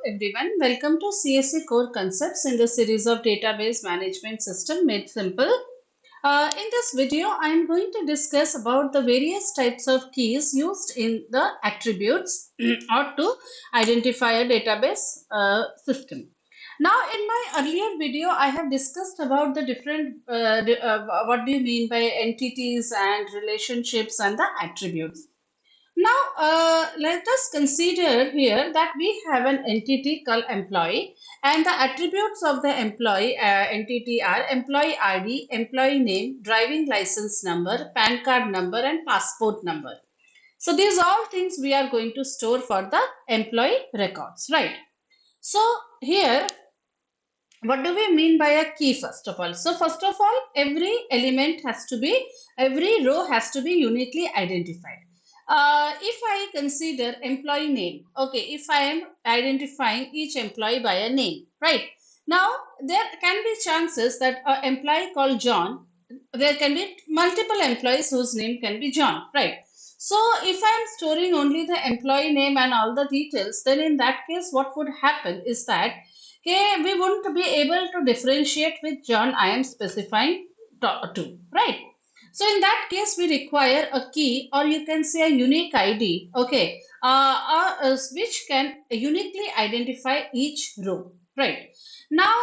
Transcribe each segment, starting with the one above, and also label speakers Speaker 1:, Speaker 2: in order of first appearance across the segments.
Speaker 1: everyone, welcome to CSC Core Concepts in the series of Database Management System Made Simple. In this video, I am going to discuss about the various types of keys used in the attributes or to identify a database system. Now, in my earlier video, I have discussed about the different, what do you mean by entities and relationships and the attributes. Now, let us consider here that we have an entity called employee, and the attributes of the employee entity are employee ID, employee name, driving license number, PAN card number, and passport number. So these all things we are going to store for the employee records, right? So here, what do we mean by a key first of all? So first of all, every row has to be uniquely identified. If I consider employee name, okay, if I am identifying each employee by a name, right? Now, there can be chances that an employee called John, there can be multiple employees whose name can be John, right? So, if I am storing only the employee name and all the details, then in that case, what would happen is that we won't be able to differentiate which John I am specifying to, right? So in that case, we require a key or you can say a unique ID, okay, which can uniquely identify each row, right? Now,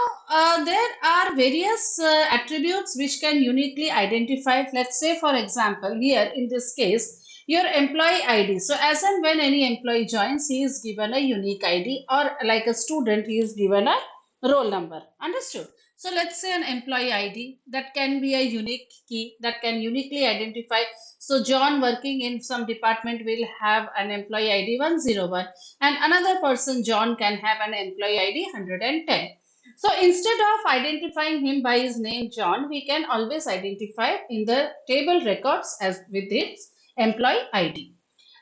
Speaker 1: there are various attributes which can uniquely identify. Let's say, for example, here in this case, your employee ID. So as and when any employee joins, he is given a unique ID, or like a student, he is given a roll number. Understood? So let's say an employee ID that can be a unique key that can uniquely identify. So John working in some department will have an employee ID 101 and another person John can have an employee ID 110. So instead of identifying him by his name John, we can always identify in the table records as with its employee ID.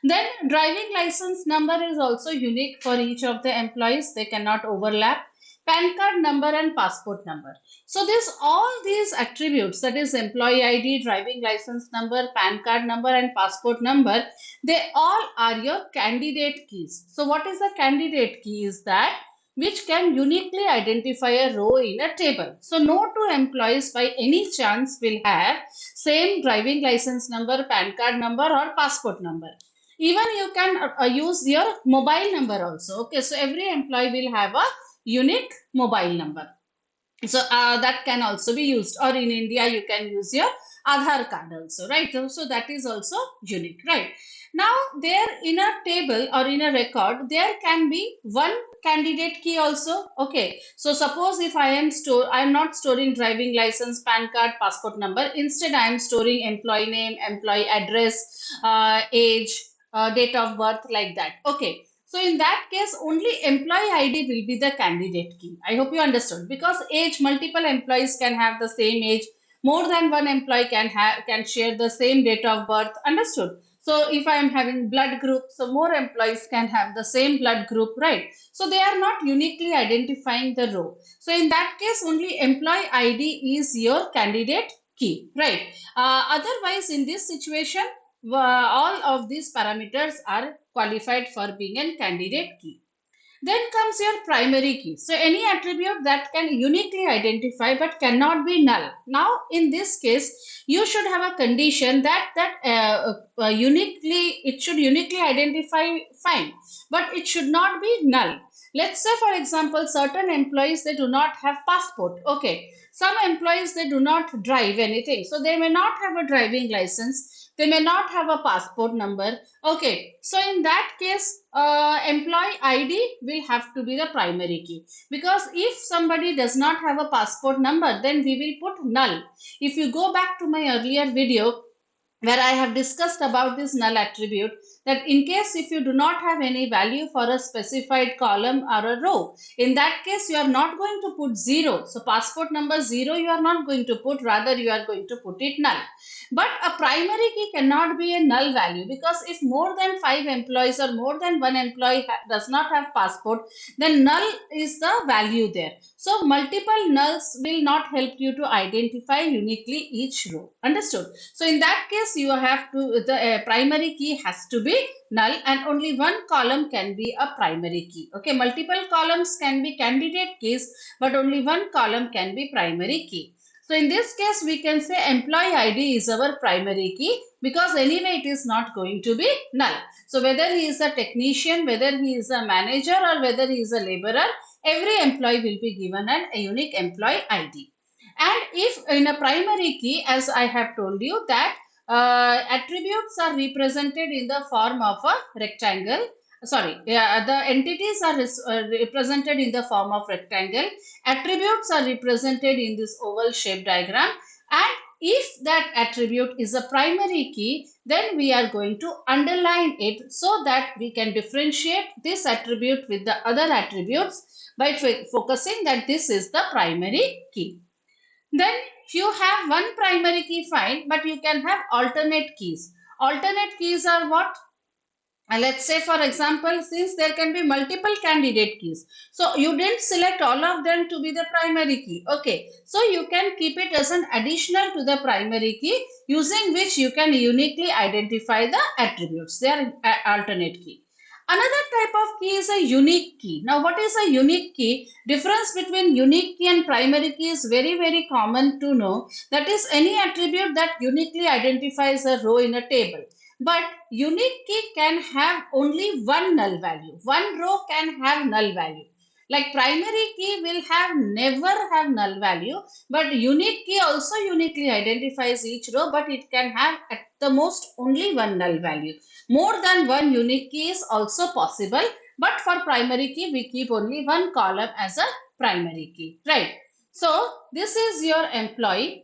Speaker 1: Then driving license number is also unique for each of the employees. They cannot overlap. PAN card number and passport number. So all these attributes, that is employee ID, driving license number, PAN card number and passport number, they all are your candidate keys. So what is a candidate key is that which can uniquely identify a row in a table. So no two employees by any chance will have same driving license number, PAN card number or passport number. Even you can use your mobile number also. Okay, so every employee will have a unique mobile number. So that can also be used, or in India you can use your Aadhaar card also, right? So that is also unique, right? Now there in a table or in a record, there can be one candidate key also. Okay, so suppose if I am not storing driving license, PAN card, passport number. Instead, I am storing employee name, employee address, age, date of birth, like that. Okay. So in that case, only employee ID will be the candidate key. I hope you understood, because age, multiple employees can have the same age. More than one employee can share the same date of birth. Understood? So if I am having blood group, so more employees can have the same blood group, right? So they are not uniquely identifying the row. So in that case, only employee ID is your candidate key, right? Otherwise, in this situation, all of these parameters are qualified for being a candidate key. Then comes your primary key. So any attribute that can uniquely identify but cannot be null. Now in this case, you should have a condition that it should uniquely identify, fine, but it should not be null. Let's say, for example, certain employees, they do not have passport. Okay, some employees, they do not drive anything, so they may not have a driving license, they may not have a passport number. Okay, so in that case, employee ID will have to be the primary key, because if somebody does not have a passport number, then we will put null. If you go back to my earlier video where I have discussed about this null attribute, that in case if you do not have any value for a specified column or a row, in that case you are not going to put 0. So passport number 0 you are not going to put, rather you are going to put it null. But a primary key cannot be a null value, because if more than 5 employees or more than one employee does not have passport, then null is the value there. So multiple nulls will not help you to identify uniquely each row. Understood? So in that case, case you have to, the primary key has to be null and only one column can be a primary key. Okay, multiple columns can be candidate keys, but only one column can be primary key. So in this case, we can say employee ID is our primary key because anyway it is not going to be null. So whether he is a technician, whether he is a manager or whether he is a laborer, every employee will be given a unique employee ID. And if in a primary key, as I have told you that attributes are represented in the form of a rectangle. Sorry, the entities are represented in the form of rectangle. Attributes are represented in this oval shape diagram. And if that attribute is a primary key, then we are going to underline it so that we can differentiate this attribute with the other attributes by focusing that this is the primary key. Then you have one primary key fine, but you can have alternate keys. Alternate keys are what? Let's say, for example, since there can be multiple candidate keys, so you didn't select all of them to be the primary key. Okay, so you can keep it as an additional to the primary key, using which you can uniquely identify the attributes. They are alternate key. Another type of key is a unique key. Now, what is a unique key? Difference between unique key and primary key is very, very common to know. That is any attribute that uniquely identifies a row in a table. But unique key can have only one null value. One row can have null value. Like primary key will never have null value, but unique key also uniquely identifies each row, but it can have at the most only one null value. More than one unique key is also possible, but for primary key we keep only one column as a primary key, right? So this is your employee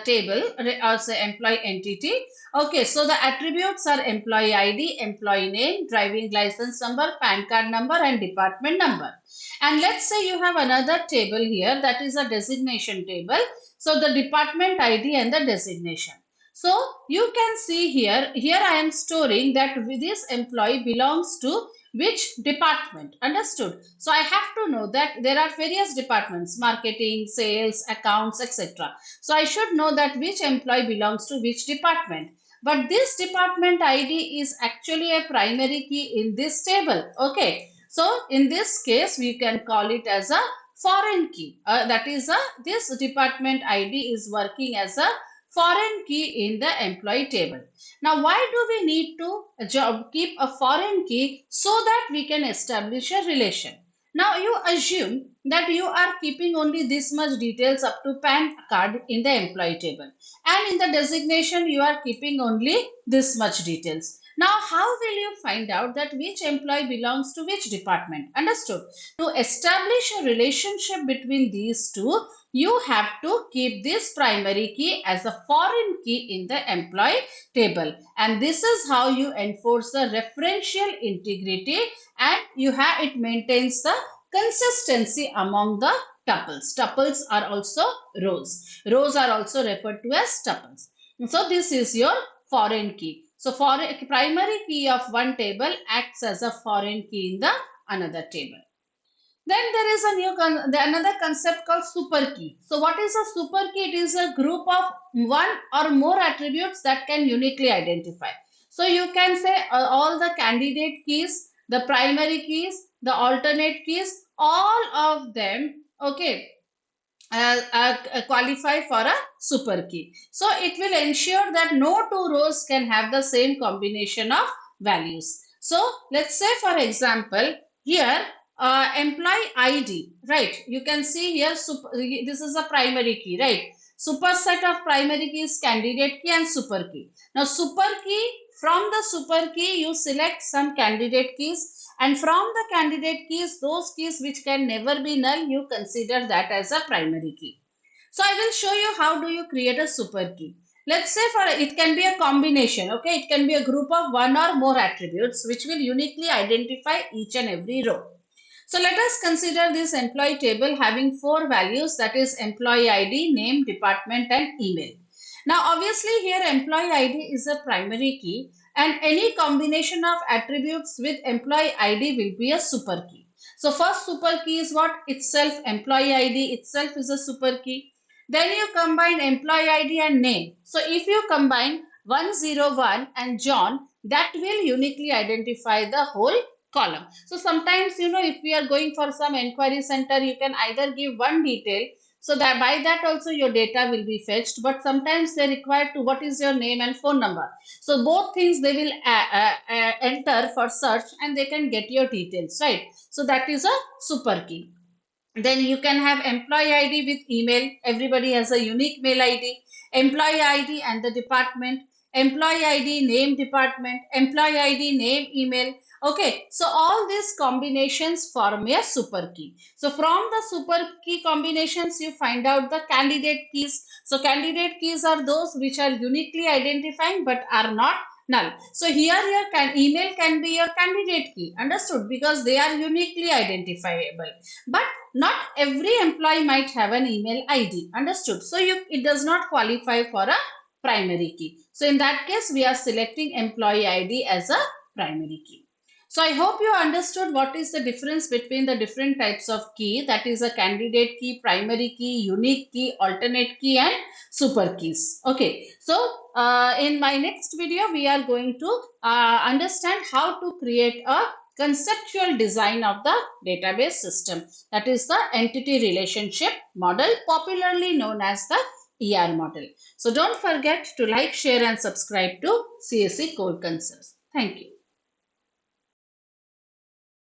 Speaker 1: table or say employee entity. Okay, so the attributes are employee ID, employee name, driving license number, PAN card number and department number. And let's say you have another table here, that is a designation table. So the department ID and the designation. So you can see here I am storing that this employee belongs to which department. Understood? So I have to know that there are various departments: marketing, sales, accounts, etc. So I should know that which employee belongs to which department. But this department ID is actually a primary key in this table. Okay. So in this case, we can call it as a foreign key. That is, this department ID is working as a foreign key in the employee table. Now, why do we need to keep a foreign key? So that we can establish a relation. Now, you assume that you are keeping only this much details up to PAN card in the employee table. And in the designation, you are keeping only this much details. Now, how will you find out that which employee belongs to which department? Understood? To establish a relationship between these two, you have to keep this primary key as a foreign key in the employee table. And this is how you enforce the referential integrity, and it maintains the consistency among the tuples. Tuples are also rows. Rows are also referred to as tuples. So this is your foreign key. So primary key of one table acts as a foreign key in the another table. Then there is another concept called super key. So what is a super key? It is a group of one or more attributes that can uniquely identify. So you can say all the candidate keys, the primary keys, the alternate keys, all of them, okay, qualify for a super key. So it will ensure that no two rows can have the same combination of values. So let's say, for example, here employee ID, right? You can see here this is a primary key, right? Superset of primary key is candidate key and super key. Now super key, from the super key you select some candidate keys, and from the candidate keys, those keys which can never be null, you consider that as a primary key. So I will show you how do you create a super key. Let's say it can be a combination, okay? It can be a group of one or more attributes which will uniquely identify each and every row. So let us consider this employee table having 4 values, that is employee ID, name, department and email. Now obviously here employee ID is a primary key, and any combination of attributes with employee ID will be a super key. So first super key is what? Itself employee ID itself is a super key. Then you combine employee ID and name. So if you combine 101 and John, that will uniquely identify the whole column. So sometimes, if we are going for some inquiry center, you can either give one detail, so that by that also your data will be fetched, but sometimes they require to what is your name and phone number. So both things they will enter for search, and they can get your details, right? So that is a super key. Then you can have employee ID with email. Everybody has a unique mail ID. Employee ID and the department. Employee ID, name, department. Employee ID, name, email. Okay, so all these combinations form a super key. So from the super key combinations, you find out the candidate keys. So candidate keys are those which are uniquely identifying but are not null. So here your email can be your candidate key, understood, because they are uniquely identifiable. But not every employee might have an email ID, understood. So it does not qualify for a primary key. So in that case, we are selecting employee ID as a primary key. So I hope you understood what is the difference between the different types of key, that is a candidate key, primary key, unique key, alternate key, and super keys. Okay, so in my next video, we are going to understand how to create a conceptual design of the database system, that is the entity relationship model, popularly known as the ER model. So don't forget to like, share, and subscribe to CSE Code Concepts. Thank you.